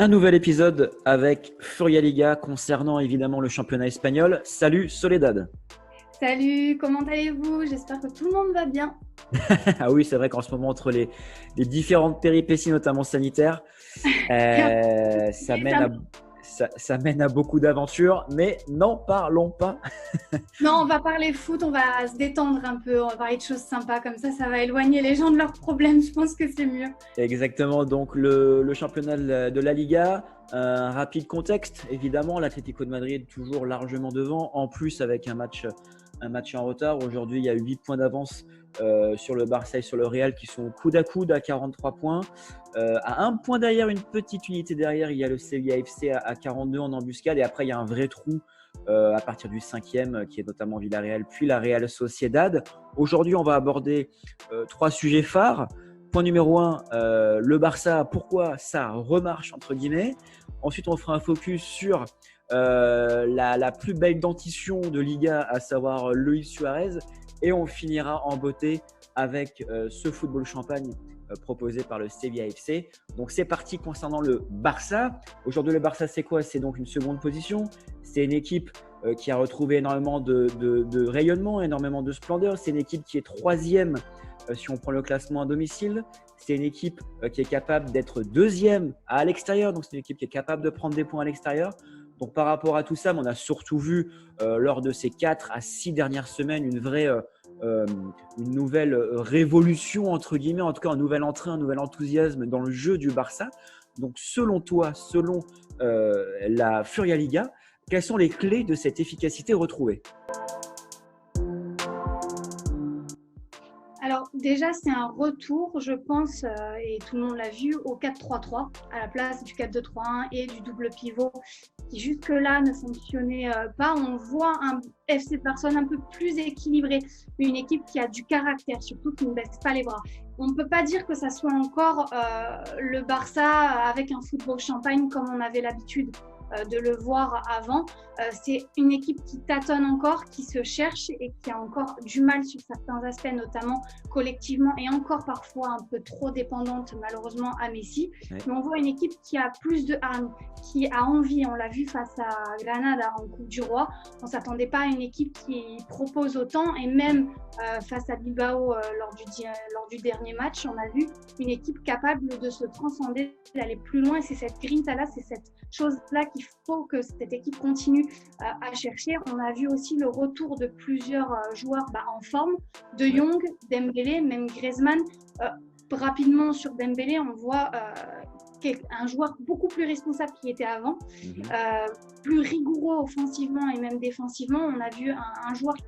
Un nouvel épisode avec Furia Liga concernant évidemment le championnat espagnol. Salut Soledad. Salut, comment allez-vous? J'espère que tout le monde va bien. Ah oui, c'est vrai qu'en ce moment, entre les différentes péripéties, notamment sanitaires, ça Et mène ça mène à beaucoup d'aventures, mais n'en parlons pas. Non, on va parler foot, on va se détendre un peu, on va parler de choses sympas, comme ça va éloigner les gens de leurs problèmes, je pense que c'est mieux. Exactement, donc le championnat de la Liga, un rapide contexte, évidemment, l'Atlético de Madrid toujours largement devant, en plus avec un match en retard. Aujourd'hui, il y a 8 points d'avance sur le Barça et sur le Real qui sont coude à coude à 43 points. À un point derrière, une petite unité derrière, il y a le Sevilla FC à 42 en embuscade, et après il y a un vrai trou à partir du 5e qui est notamment Villarreal puis la Real Sociedad. Aujourd'hui, on va aborder 3 sujets phares. Point numéro 1, le Barça, pourquoi ça remarche entre guillemets. Ensuite, on fera un focus sur la plus belle dentition de Liga, à savoir Luis Suarez. Et on finira en beauté avec ce football champagne proposé par le Sevilla FC. Donc c'est parti concernant le Barça. Aujourd'hui, le Barça, c'est quoi? C'est donc une seconde position. C'est une équipe qui a retrouvé énormément de rayonnement, énormément de splendeur. C'est une équipe qui est troisième si on prend le classement à domicile. C'est une équipe qui est capable d'être deuxième à l'extérieur. Donc c'est une équipe qui est capable de prendre des points à l'extérieur. Donc par rapport à tout ça, on a surtout vu lors de ces 4 à 6 dernières semaines une nouvelle révolution, entre guillemets, en tout cas un nouvel entrain, un nouvel enthousiasme dans le jeu du Barça. Donc selon toi, selon la Furia Liga, quelles sont les clés de cette efficacité retrouvée? Alors déjà, c'est un retour, je pense, et tout le monde l'a vu, au 4-3-3 à la place du 4-2-3-1 et du double pivot qui jusque-là ne fonctionnait pas. On voit un FC Barcelone un peu plus équilibré, une équipe qui a du caractère, surtout qui ne baisse pas les bras. On ne peut pas dire que ça soit encore le Barça avec un football champagne comme on avait l'habitude de le voir avant. C'est une équipe qui tâtonne encore, qui se cherche et qui a encore du mal sur certains aspects, notamment collectivement, et encore parfois un peu trop dépendante malheureusement à Messi. Oui. Mais on voit une équipe qui a plus de hargne, qui a envie. On l'a vu face à Granada en Coupe du Roi. On ne s'attendait pas à une équipe qui propose autant, et même face à Bilbao lors du dernier match, on a vu une équipe capable de se transcender, d'aller plus loin. Et c'est cette grinta-là, c'est cette chose-là qu'il faut que cette équipe continue à chercher. On a vu aussi le retour de plusieurs joueurs en forme, De Jong, Dembélé, même Griezmann. Rapidement sur Dembélé, on voit un joueur beaucoup plus responsable qu'il était avant, plus rigoureux offensivement et même défensivement. On a vu un joueur qui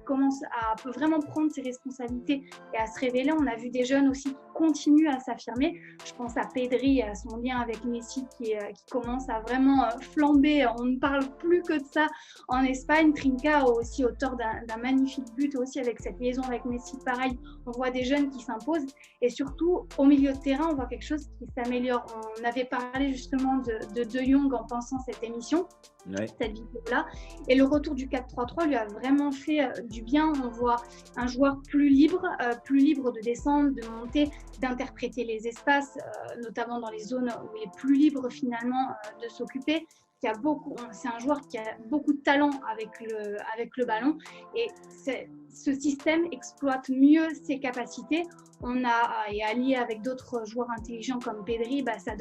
peut vraiment prendre ses responsabilités et à se révéler. On a vu des jeunes aussi qui continuent à s'affirmer. Je pense à Pedri, à son lien avec Messi qui commence à vraiment flamber. On ne parle plus que de ça en Espagne. Trinca aussi, auteur d'un magnifique but aussi avec cette liaison avec Messi. Pareil, on voit des jeunes qui s'imposent, et surtout au milieu de terrain, on voit quelque chose qui s'améliore. On avait parlé justement de Jong en pensant cette émission, cette vidéo-là, et le retour du 4-3-3 lui a vraiment fait du bien. On voit un joueur plus libre de descendre, de monter, d'interpréter les espaces, notamment dans les zones où il est plus libre finalement de s'occuper. C'est un joueur qui a beaucoup de talent avec le ballon, et ce système exploite mieux ses capacités. Et allié avec d'autres joueurs intelligents comme Pedri, ça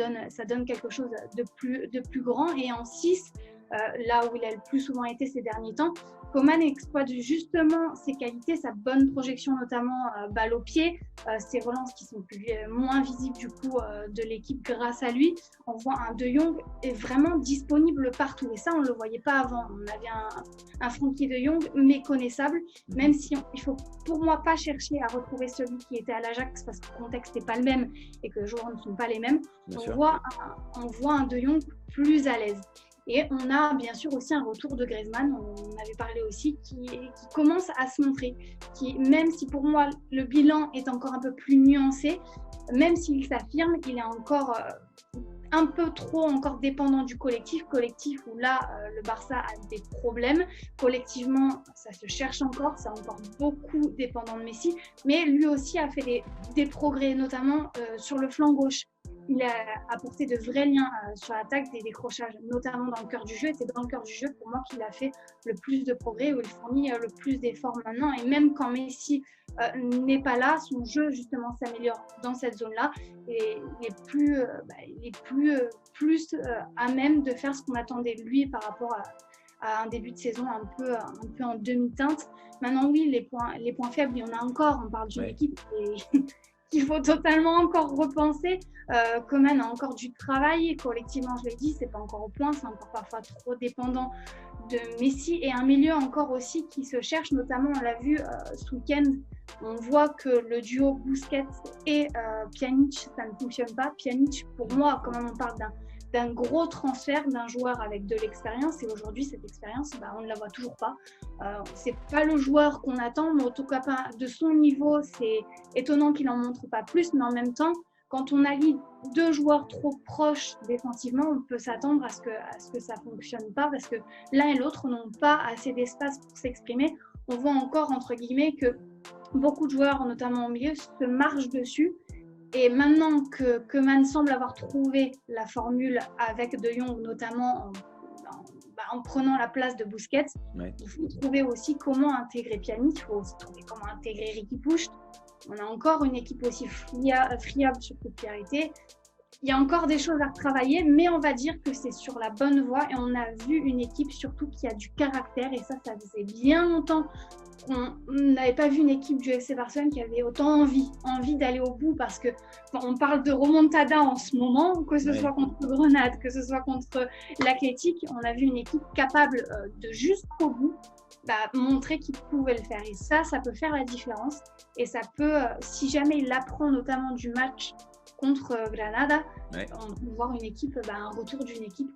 donne quelque chose de plus grand. Et en 6, là où il a le plus souvent été ces derniers temps, Coman exploite justement ses qualités, sa bonne projection, notamment balle au pied, ses relances qui sont moins visibles du coup de l'équipe grâce à lui. On voit un De Jong est vraiment disponible partout, et ça on ne le voyait pas avant. On avait un Frenkie De Jong méconnaissable, même si il faut pour moi pas chercher à retrouver celui qui était à l'Ajax, parce que le contexte n'est pas le même et que les joueurs ne sont pas les mêmes. On voit un De Jong plus à l'aise. Et on a bien sûr aussi un retour de Griezmann, on avait parlé aussi, qui commence à se montrer, même si pour moi le bilan est encore un peu plus nuancé, même s'il s'affirme, il est encore un peu trop encore dépendant du collectif où là le Barça a des problèmes. Collectivement, ça se cherche encore, c'est encore beaucoup dépendant de Messi, mais lui aussi a fait des progrès, notamment sur le flanc gauche. il a apporté de vrais liens sur l'attaque, des décrochages, notamment dans le cœur du jeu. Et c'est dans le cœur du jeu pour moi qu'il a fait le plus de progrès, où il fournit le plus d'efforts maintenant. Et même quand Messi n'est pas là, son jeu justement s'améliore dans cette zone-là et il est plus à même de faire ce qu'on attendait de lui par rapport à un début de saison un peu en demi-teinte. Maintenant, oui, les points faibles, il y en a encore. On parle d'une équipe qu'il faut totalement encore repenser. Coman a encore du travail. Collectivement, je l'ai dit, c'est pas encore au point. C'est encore parfois trop dépendant de Messi. Et un milieu encore aussi qui se cherche. Notamment, on l'a vu ce week-end. On voit que le duo Busquets et Pjanic, ça ne fonctionne pas. Pjanic, pour moi, quand même, on parle d'un gros transfert d'un joueur avec de l'expérience, et aujourd'hui cette expérience, on ne la voit toujours pas. C'est pas le joueur qu'on attend, mais en tout cas pas de son niveau. C'est étonnant qu'il en montre pas plus, mais en même temps, quand on allie deux joueurs trop proches défensivement, on peut s'attendre à ce que ça fonctionne pas, parce que l'un et l'autre n'ont pas assez d'espace pour s'exprimer. On voit encore entre guillemets que beaucoup de joueurs, notamment au milieu, se marchent dessus. Et maintenant que Koeman semble avoir trouvé la formule avec De Jong, notamment en prenant la place de Busquets, il faut trouver aussi comment intégrer Pjanic, il faut aussi trouver comment intégrer Riqui Puig. On a encore une équipe aussi friable sur coup de pied arrêté. Il y a encore des choses à travailler, mais on va dire que c'est sur la bonne voie et on a vu une équipe surtout qui a du caractère, et ça faisait bien longtemps qu'on n'avait pas vu une équipe du FC Barcelone qui avait autant envie d'aller au bout, parce que on parle de remontada en ce moment, que ce soit contre Grenade, que ce soit contre l'Athletic, on a vu une équipe capable de jusqu'au bout montrer qu'il pouvait le faire, et ça peut faire la différence, et ça peut, si jamais il apprend notamment du match contre Granada, on peut voir une équipe, un retour d'une équipe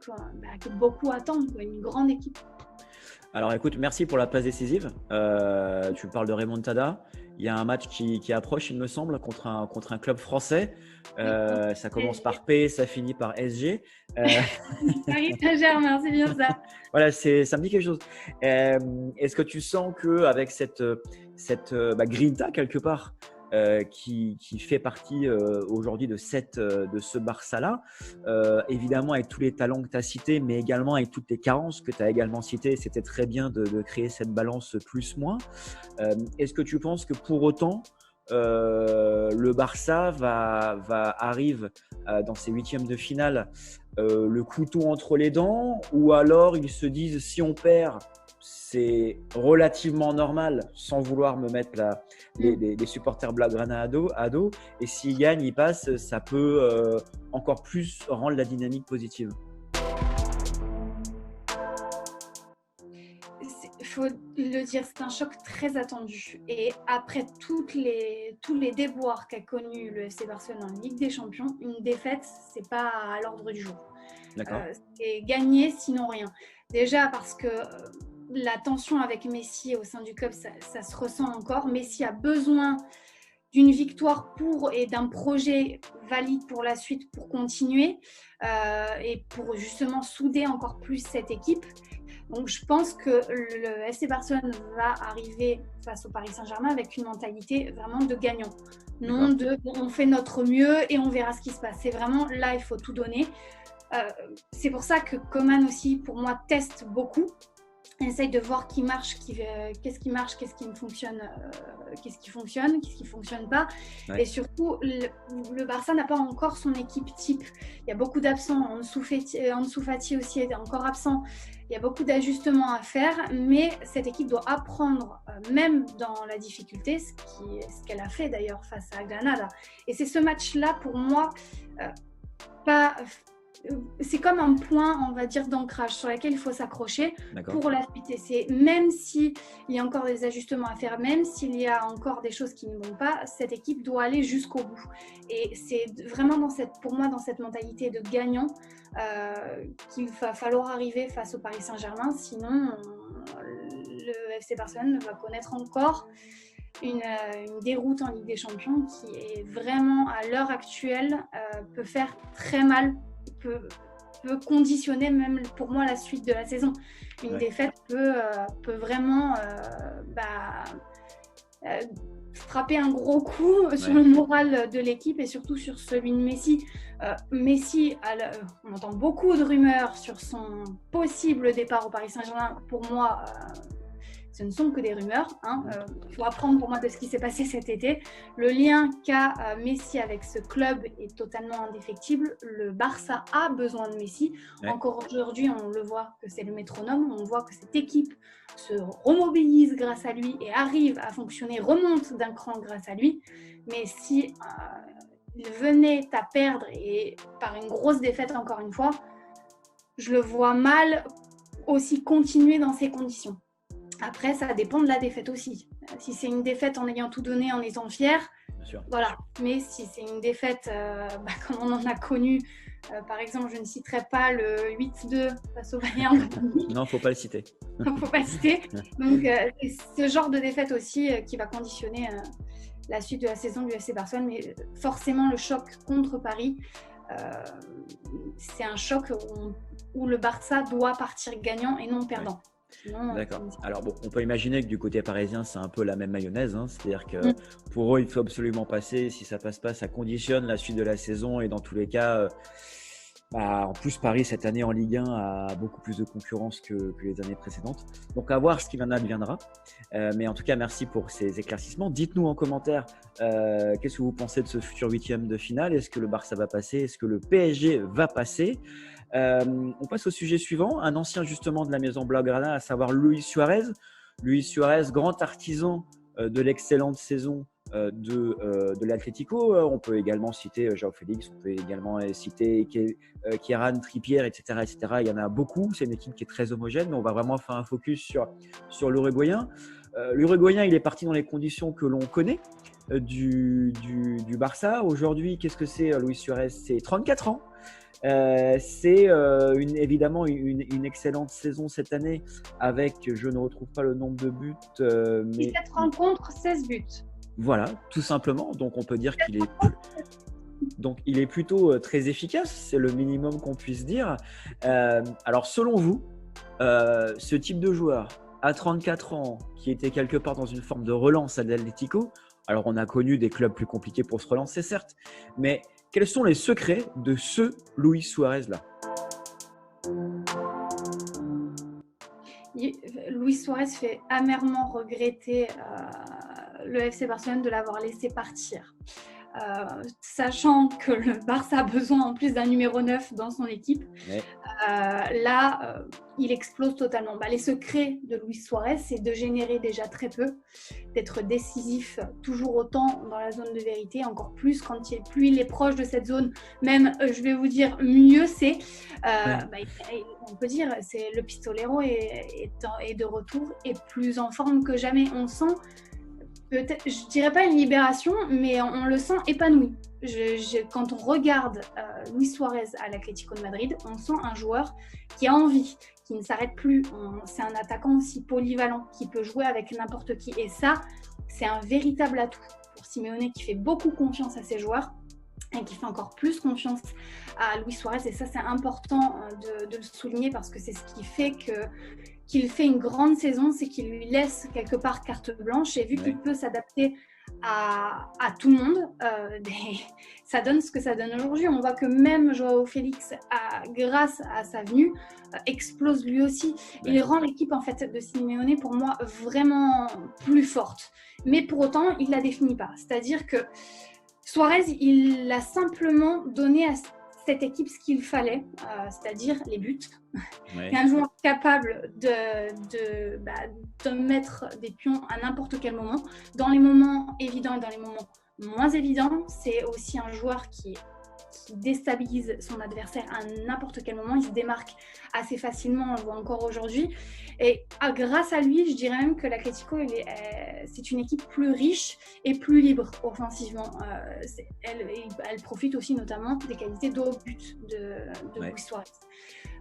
que beaucoup attendent, une grande équipe. Alors écoute, merci pour la passe décisive. Tu parles de remontada. Il y a un match qui approche, il me semble, contre un club français. Ça commence par P, ça finit par SG. Paris Saint-Germain, c'est bien ça. Voilà, ça me dit quelque chose. Est-ce que tu sens qu'avec cette grinta quelque part, qui fait partie aujourd'hui de ce Barça-là, évidemment avec tous les talents que tu as cités, mais également avec toutes les carences que tu as également citées, c'était très bien de créer cette balance plus-moins. Est-ce que tu penses que pour autant le Barça arrive dans ses huitièmes de finale le couteau entre les dents, ou alors ils se disent si on perd c'est relativement normal, sans vouloir me mettre les supporters blaugrana à dos, et s'ils gagnent, ils passent, ça peut encore plus rendre la dynamique positive. Il faut le dire, c'est un choc très attendu, et après tous les déboires qu'a connu le FC Barcelone en Ligue des Champions, une défaite, c'est pas à l'ordre du jour. D'accord. C'est gagner sinon rien. Déjà parce que la tension avec Messi au sein du club, ça se ressent encore. Messi a besoin d'une victoire et d'un projet valide pour la suite, pour continuer et pour justement souder encore plus cette équipe. Donc je pense que le FC Barcelone va arriver face au Paris Saint-Germain avec une mentalité vraiment de gagnant. Non de on fait notre mieux et on verra ce qui se passe. C'est vraiment là, il faut tout donner. C'est pour ça que Koeman aussi, pour moi, teste beaucoup. On essaye de voir qui marche, qu'est-ce qui marche, qu'est-ce qui fonctionne, qu'est-ce qui fonctionne pas. Et surtout, le Barça n'a pas encore son équipe type. Il y a beaucoup d'absents. Ansu Fati aussi est encore absent. Il y a beaucoup d'ajustements à faire, mais cette équipe doit apprendre, même dans la difficulté, ce qu'elle a fait d'ailleurs face à Granada. Et c'est ce match-là, pour moi, c'est comme un point, on va dire, d'ancrage sur lequel il faut s'accrocher pour la suite. Et c'est, même s'il y a encore des ajustements à faire, même s'il y a encore des choses qui ne vont pas, cette équipe doit aller jusqu'au bout. Et c'est vraiment pour moi dans cette mentalité de gagnant qu'il va falloir arriver face au Paris Saint-Germain. Sinon, le FC Barcelone va connaître encore une déroute en Ligue des Champions qui est vraiment, à l'heure actuelle, peut faire très mal, peut conditionner même pour moi la suite de la saison. Une défaite peut vraiment frapper un gros coup sur le moral de l'équipe et surtout sur celui de Messi. Messi, on entend beaucoup de rumeurs sur son possible départ au Paris Saint-Germain. Pour moi, ce ne sont que des rumeurs. Il faut apprendre pour moi de ce qui s'est passé cet été. Le lien qu'a Messi avec ce club est totalement indéfectible. Le Barça a besoin de Messi. Ouais. Encore aujourd'hui, on le voit que c'est le métronome. On voit que cette équipe se remobilise grâce à lui et arrive à fonctionner, remonte d'un cran grâce à lui. Mais si il venait à perdre et par une grosse défaite encore une fois, je le vois mal aussi continuer dans ces conditions. Après, ça dépend de la défaite aussi. Si c'est une défaite en ayant tout donné, en étant fier, voilà. Mais si c'est une défaite comme on en a connu, par exemple, je ne citerai pas le 8-2 face au Bayern. Non, il ne faut pas le citer. Il faut pas le citer. Donc, c'est ce genre de défaite aussi qui va conditionner la suite de la saison du FC Barcelone. Mais forcément, le choc contre Paris, c'est un choc où le Barça doit partir gagnant et non perdant. Ouais. Sinon, d'accord. Alors bon, on peut imaginer que du côté parisien, c'est un peu la même mayonnaise. C'est-à-dire que pour eux, il faut absolument passer. Si ça passe pas, ça conditionne la suite de la saison. Et dans tous les cas, en plus, Paris, cette année en Ligue 1, a beaucoup plus de concurrence que les années précédentes. Donc, à voir ce qui en adviendra. Mais en tout cas, merci pour ces éclaircissements. Dites-nous en commentaire qu'est-ce que vous pensez de ce futur 8e de finale. Est-ce que le Barça va passer? Est-ce que le PSG va passer? On passe au sujet suivant, un ancien justement de la maison Blaugrana, à savoir Luis Suarez. Luis Suarez, grand artisan de l'excellente saison de l'Atlético. On peut également citer João Félix, on peut également citer Kieran Trippier, etc., etc. Il y en a beaucoup, c'est une équipe qui est très homogène, mais on va vraiment faire un focus sur l'Uruguayen. L'Uruguayen, il est parti dans les conditions que l'on connaît du Barça. Aujourd'hui, qu'est-ce que c'est Luis Suarez? C'est 34 ans. C'est évidemment une excellente saison cette année avec, je ne retrouve pas le nombre de buts, mais 17 rencontres, 16 buts. Voilà, tout simplement. Donc on peut dire qu'il est plutôt très efficace, c'est le minimum qu'on puisse dire. Alors selon vous, ce type de joueur à 34 ans qui était quelque part dans une forme de relance à l'Atlético, alors on a connu des clubs plus compliqués pour se relancer certes, mais quels sont les secrets de ce Luis Suarez-là? Luis Suarez fait amèrement regretter le FC Barcelone de l'avoir laissé partir. Sachant que le Barça a besoin en plus d'un numéro 9 dans son équipe, ouais. Il explose totalement. Les secrets de Luis Suarez, c'est de générer déjà très peu, d'être décisif toujours autant dans la zone de vérité, encore plus quand plus il est proche de cette zone, même je vais vous dire mieux c'est, on peut dire, c'est le pistolero est de retour et plus en forme que jamais. On sent peut-être, je dirais pas une libération, mais on le sent épanoui. Quand on regarde Luis Suarez à l'Atlético de Madrid, on sent un joueur qui a envie, qui ne s'arrête plus. C'est un attaquant aussi polyvalent, qui peut jouer avec n'importe qui. Et ça, c'est un véritable atout pour Simeone, qui fait beaucoup confiance à ses joueurs et qui fait encore plus confiance à Luis Suarez. Et ça, c'est important de le souligner parce que c'est ce qui fait qu'il fait une grande saison, c'est qu'il lui laisse quelque part carte blanche. Et vu qu'il peut s'adapter à tout le monde, ça donne ce que ça donne aujourd'hui. On voit que même João Félix, grâce à sa venue, explose lui aussi. Il rend l'équipe en fait de Simeone pour moi vraiment plus forte. Mais pour autant, il ne la définit pas. C'est-à-dire que Suarez, il a simplement donné à cette équipe ce qu'il fallait, c'est-à-dire les buts. Ouais. Un joueur capable de mettre des pions à n'importe quel moment, dans les moments évidents et dans les moments moins évidents. C'est aussi un joueur qui déstabilise son adversaire à n'importe quel moment. Il se démarque assez facilement, on le voit encore aujourd'hui. Et grâce à lui, je dirais même que l'Atlético, c'est une équipe plus riche et plus libre offensivement. Elle profite aussi notamment des qualités de haut but de Luis Suarez.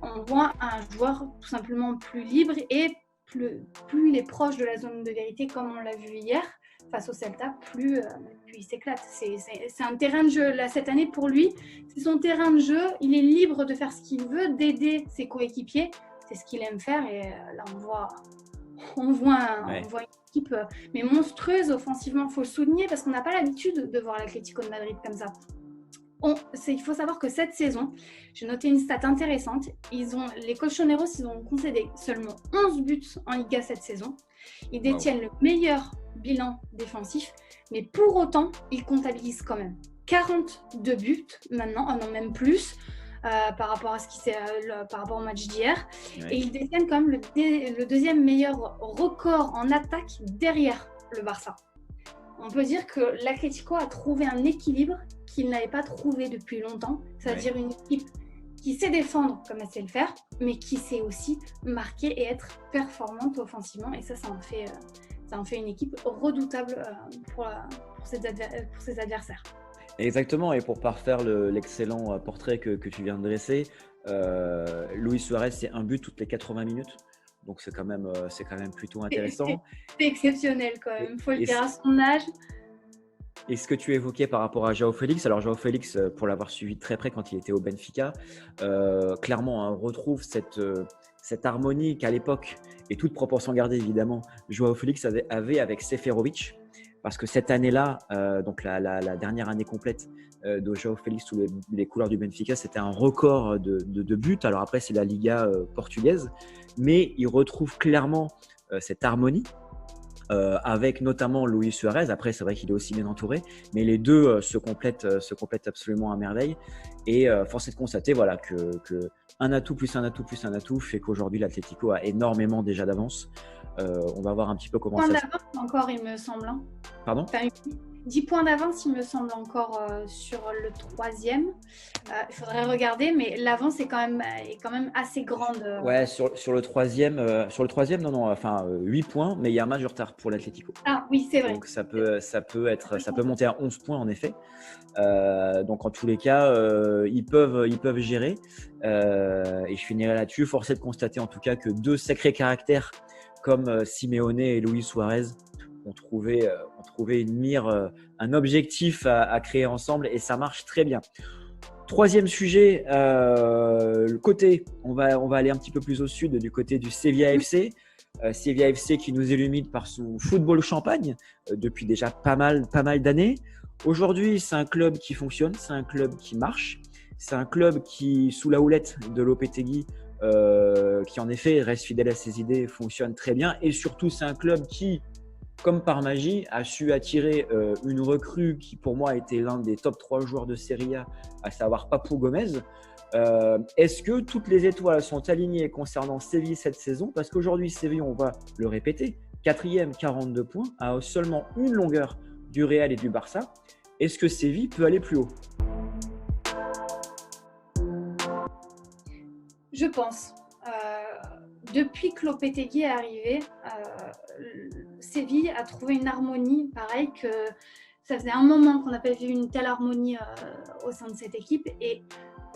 On voit un joueur tout simplement plus libre et plus il est proche de la zone de vérité, comme on l'a vu hier face au Celta, plus il s'éclate. C'est un terrain de jeu. Là, cette année, pour lui, c'est son terrain de jeu. Il est libre de faire ce qu'il veut, d'aider ses coéquipiers. C'est ce qu'il aime faire. Et là, on voit une équipe mais monstrueuse offensivement. Il faut le souligner parce qu'on n'a pas l'habitude de voir l'Atlético de Madrid comme ça. Il faut savoir que cette saison, j'ai noté une stat intéressante. Les Colchoneros, ils ont concédé seulement 11 buts en Liga cette saison. Ils détiennent le meilleur bilan défensif, mais pour autant, ils comptabilisent quand même 42 buts maintenant, non même plus, par rapport à par rapport au match d'hier. Ouais. Et ils détiennent quand même le deuxième meilleur record en attaque derrière le Barça. On peut dire que l'Atlético a trouvé un équilibre qu'il n'avait pas trouvé depuis longtemps, c'est-à-dire une équipe qui sait défendre comme elle sait le faire, mais qui sait aussi marquer et être performante offensivement. Et ça en fait une équipe redoutable pour ses adversaires. Exactement, et pour parfaire l'excellent portrait que tu viens de dresser, Luis Suarez, c'est un but toutes les 80 minutes. Donc c'est quand même plutôt intéressant. C'est exceptionnel quand même, il faut le dire à son âge. Et ce que tu évoquais par rapport à João Félix, alors João Félix, pour l'avoir suivi de très près quand il était au Benfica, clairement on retrouve cette harmonie qu'à l'époque, et toute proportion gardée évidemment, João Félix avait avec Seferovic, parce que cette année-là, donc la dernière année complète de João Félix sous les couleurs du Benfica, c'était un record de buts. Alors après, c'est la Liga portugaise, mais il retrouve clairement cette harmonie avec notamment Luis Suarez. Après, c'est vrai qu'il est aussi bien entouré, mais les deux se complètent absolument à merveille. Et force est de constater que un atout plus un atout plus un atout fait qu'aujourd'hui l'Atlético a énormément déjà d'avance. On va voir un petit peu comment ça se passe. 10 points d'avance encore, il me semble. Pardon ? 10 points d'avance, il me semble, encore sur le troisième. Il faudrait regarder, mais l'avance est quand même assez grande. Ouais, sur le troisième, non, 8 points, mais il y a un match de retard pour l'Atlético. Ah oui, c'est vrai. Donc ça peut monter à 11 points en effet. Donc en tous les cas, ils peuvent gérer. Et je finirai là-dessus. Force est de constater en tout cas que deux sacrés caractères comme Simeone et Luis Suarez ont trouvé une mire, un objectif à créer ensemble, et ça marche très bien. Troisième sujet, côté, on va aller un petit peu plus au sud, du côté du Sevilla FC. Sevilla FC qui nous illumine par son football champagne depuis déjà pas mal d'années. Aujourd'hui, c'est un club qui fonctionne, c'est un club qui marche, c'est un club qui, sous la houlette de Lopetegui, qui en effet reste fidèle à ses idées, fonctionne très bien, et surtout c'est un club qui, comme par magie, a su attirer une recrue qui pour moi était l'un des top 3 joueurs de Serie A, à savoir Papu Gomez. Est-ce que toutes les étoiles sont alignées concernant Séville cette saison? Parce qu'aujourd'hui Séville, on va le répéter, 4e, 42 points, à seulement une longueur du Real et du Barça. Est-ce que Séville peut aller plus haut? Je pense. Depuis que Lopetegui est arrivé, Séville a trouvé une harmonie, pareil que ça faisait un moment qu'on n'a pas vu une telle harmonie au sein de cette équipe. Et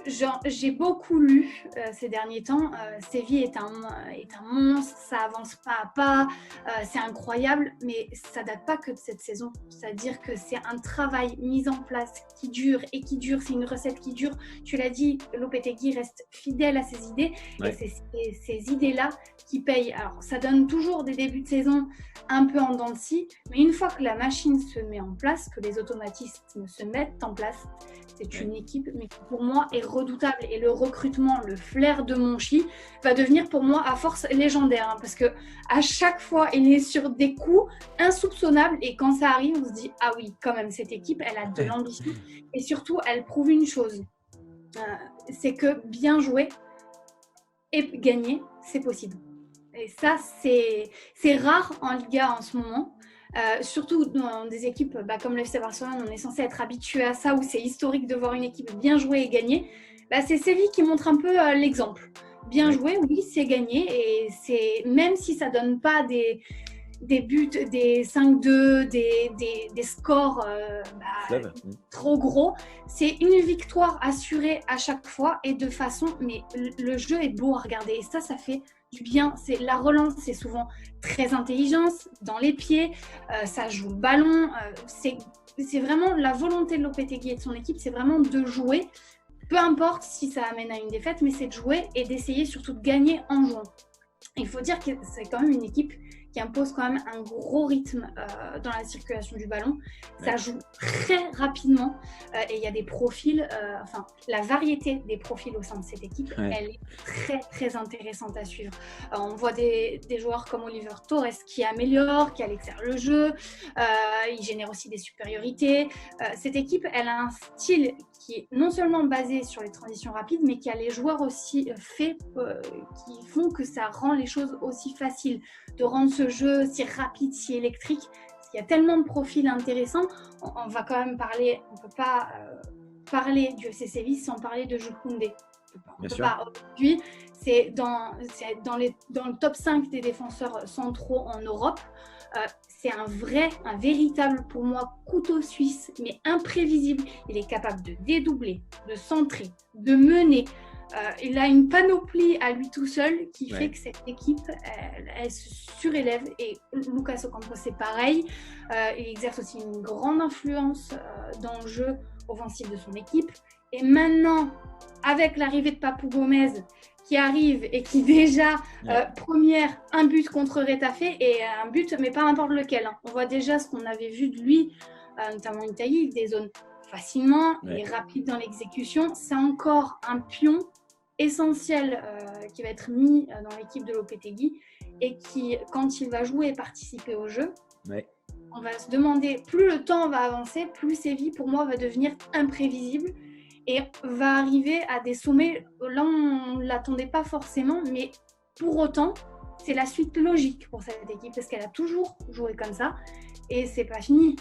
j'ai beaucoup lu ces derniers temps. Séville est un monstre, ça avance pas à pas, c'est incroyable, mais ça date pas que de cette saison. C'est-à-dire que c'est un travail mis en place qui dure, c'est une recette qui dure. Tu l'as dit, Lopetegui reste fidèle à ses idées, ouais. Et c'est ces idées-là qui payent. Alors, ça donne toujours des débuts de saison un peu en dents de scie, mais une fois que la machine se met en place, que les automatismes se mettent en place, c'est une équipe, mais qui pour moi est redoutable. Et le recrutement, le flair de Monchi va devenir pour moi à force légendaire, parce que à chaque fois, il est sur des coups insoupçonnables, et quand ça arrive, on se dit ah oui, quand même cette équipe, elle a de l'ambition, et surtout, elle prouve une chose, c'est que bien jouer et gagner, c'est possible. Et ça, c'est rare en Liga en ce moment. Surtout dans des équipes comme le FC Barcelone, on est censé être habitué à ça, où c'est historique de voir une équipe bien jouer et gagner. C'est Séville qui montre un peu l'exemple. Bien jouer, oui, c'est gagner, et c'est, même si ça donne pas des buts, des 5-2, des scores trop gros, c'est une victoire assurée à chaque fois, et de façon, mais le jeu est beau à regarder, et ça fait du bien. C'est la relance, c'est souvent très intelligence dans les pieds, ça joue le ballon, c'est vraiment la volonté de Lopetegui et de son équipe, c'est vraiment de jouer, peu importe si ça amène à une défaite, mais c'est de jouer et d'essayer surtout de gagner en jouant. Il faut dire que c'est quand même une équipe qui impose quand même un gros rythme dans la circulation du ballon. Ça joue très rapidement et il y a des profils, la variété des profils au sein de cette équipe, elle est très très intéressante à suivre. On voit des joueurs comme Oliver Torres qui améliore, qui accélère le jeu, il génère aussi des supériorités. Cette équipe, elle a un style qui est non seulement basé sur les transitions rapides, mais qui a les joueurs aussi faits qui font que ça rend les choses aussi faciles de rendre ce jeu si rapide, si électrique. Parce qu'il y a tellement de profils intéressants. On va quand même parler, on ne peut pas parler du FC Séville sans parler de Jules Koundé. On peut pas. Aujourd'hui, c'est dans le top 5 des défenseurs centraux en Europe. C'est un véritable, pour moi, couteau suisse, mais imprévisible. Il est capable de dédoubler, de centrer, de mener. Il a une panoplie à lui tout seul qui fait que cette équipe, elle se surélève. Et Lucas Ocampos, c'est pareil. Il exerce aussi une grande influence dans le jeu offensif de son équipe. Et maintenant, avec l'arrivée de Papou Gomez, qui arrive et qui déjà, première, un but contre Retafe et un but, mais pas n'importe lequel. Hein. On voit déjà ce qu'on avait vu de lui, notamment une taille, des zones facilement, il est rapide dans l'exécution. C'est encore un pion essentiel qui va être mis dans l'équipe de Lopetegui et qui, quand il va jouer et participer au jeu, on va se demander, plus le temps va avancer, plus Séville, pour moi, va devenir imprévisible et va arriver à des sommets. Là, on ne l'attendait pas forcément, mais pour autant, c'est la suite logique pour cette équipe parce qu'elle a toujours joué comme ça et c'est pas fini.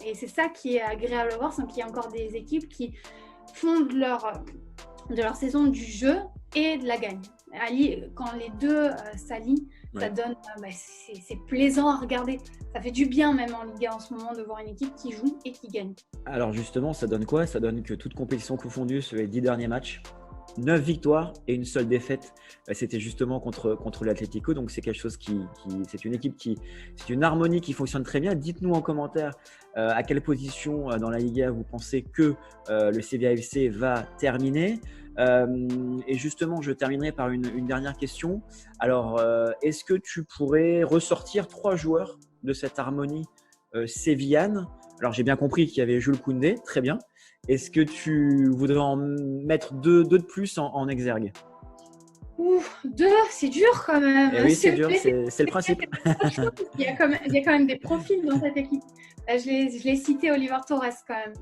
Et c'est ça qui est agréable à voir, c'est qu'il y a encore des équipes qui font de leur saison du jeu et de la gagne. Quand les deux s'allient, ça donne, c'est plaisant à regarder. Ça fait du bien même en Ligue 1 en ce moment de voir une équipe qui joue et qui gagne. Alors justement, ça donne quoi? Ça donne que toute compétition confondue sur les 10 derniers matchs, 9 victoires et une seule défaite. C'était justement contre l'Atlético. Donc c'est quelque chose c'est une équipe c'est une harmonie qui fonctionne très bien. Dites-nous en commentaire à quelle position dans la Liga vous pensez que le Sevilla FC va terminer. Et justement, je terminerai par une dernière question. Alors, est-ce que tu pourrais ressortir 3 joueurs de cette harmonie sévillane? Alors, j'ai bien compris qu'il y avait Jules Koundé, très bien. Est-ce que tu voudrais en mettre deux de plus en exergue? Ouf, 2, c'est dur quand même. Et oui, c'est dur, c'est le principe. Il y a quand même des profils dans cette équipe. Je l'ai cité, Oliver Torres quand même,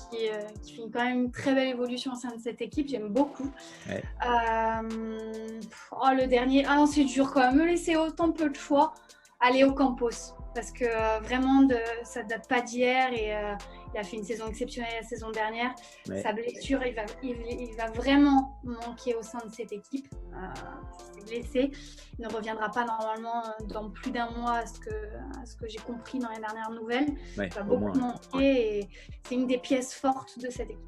qui fait quand même une très belle évolution au sein de cette équipe. J'aime beaucoup. Le dernier, non, c'est dur quand même. Me laisser autant peu de choix. Aller au Campos. Parce que vraiment, ça ne date pas d'hier et il a fait une saison exceptionnelle la saison dernière. Sa blessure, il va vraiment manquer au sein de cette équipe. Il s'est blessé. Il ne reviendra pas normalement dans plus d'un mois à ce que j'ai compris dans les dernières nouvelles. Il va beaucoup manquer et c'est une des pièces fortes de cette équipe.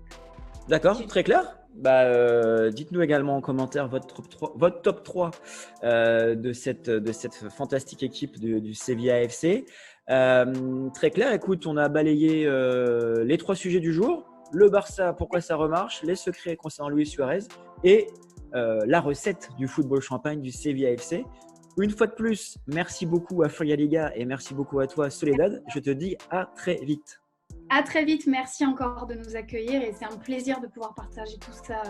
D'accord, très clair. Dites-nous également en commentaire votre top 3 de cette fantastique équipe du Sevilla FC. Très clair, écoute, on a balayé les 3 sujets du jour. Le Barça, pourquoi ça remarche, les secrets concernant Luis Suarez et la recette du football champagne du Sevilla FC. Une fois de plus, merci beaucoup à Furia Liga et merci beaucoup à toi Soledad. Je te dis à très vite. À très vite, merci encore de nous accueillir et c'est un plaisir de pouvoir partager tout ça,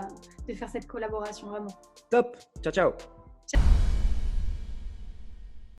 de faire cette collaboration vraiment. Top, ciao ciao. Ciao.